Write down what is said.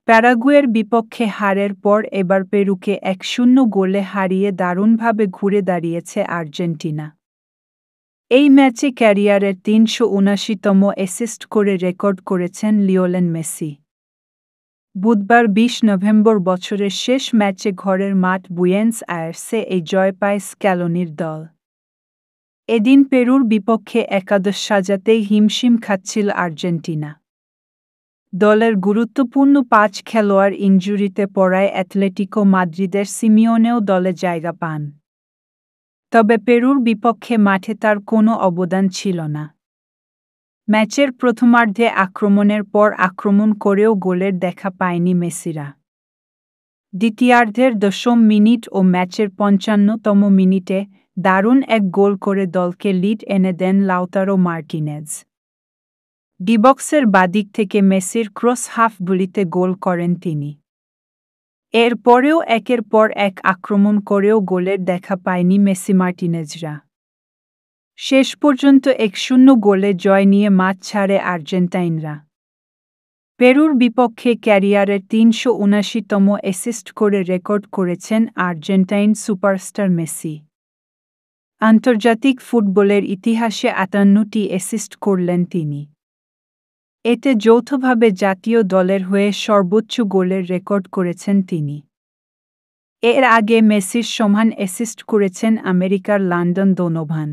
প্যারাগুয়ের বিপক্ষে হারের পর এবার পেরুকে ১-০ গোলে হারিয়ে দারুণভাবে ঘুরে দাঁড়িয়েছে আর্জেন্টিনা। এই ম্যাচে ক্যারিয়ারের ৩৭৯তম অ্যাসিস্ট করে রেকর্ড করেছেন লিওনেল মেসি। বুধবার ২০ নভেম্বর বছরের শেষ ম্যাচে ঘরের মাঠ বুয়েন্স আয়ার্সে এই জয় পায় স্ক্যালোনির দল। এদিন পেরুর বিপক্ষে একাদশ সাজাতেই হিমশিম খাচ্ছিল আর্জেন্টিনা। দলের গুরুত্বপূর্ণ ৫ খেলোয়াড় ইনজুরিতে পড়ায় অ্যাটলেটিকো মাদ্রিদের সিমিওনেও দলে জায়গা পান। তবে পেরুর বিপক্ষে মাঠে তার কোনো অবদান ছিল না। ম্যাচের প্রথমার্ধে আক্রমণের পর আক্রমণ করেও গোলের দেখা পায়নি মেসিরা। দ্বিতীয়ার্ধের ১০ম মিনিট ও ম্যাচের ৫৫তম মিনিটে দারুণ এক গোল করে দলকে লিড এনে দেন লাউতারো মার্টিনেজ। ডিবক্সের বাদিক থেকে মেসির ক্রস হাফ ভলিতে গোল করেন তিনি। এর পরেও একের পর এক আক্রমণ করেও গোলের দেখা পায়নি মেসি মার্টিনেজরা। শেষ পর্যন্ত ১-০ গোলে জয় নিয়ে মাঠ ছাড়ে আর্জেন্টাইনরা। পেরুর বিপক্ষে ক্যারিয়ারের ৩৭৯তম অ্যাসিস্ট করে রেকর্ড করেছেন আর্জেন্টাইন সুপারস্টার মেসি। আন্তর্জাতিক ফুটবলের ইতিহাসে ৫৮টি অ্যাসিস্ট করলেন তিনি। এতে যৌথভাবে জাতীয় দলের হয়ে সর্বোচ্চ গোলের রেকর্ড করেছেন তিনি। এর আগে মেসির সমান অ্যাসিস্ট করেছেন আমেরিকার লন্ডন ডোনোভান।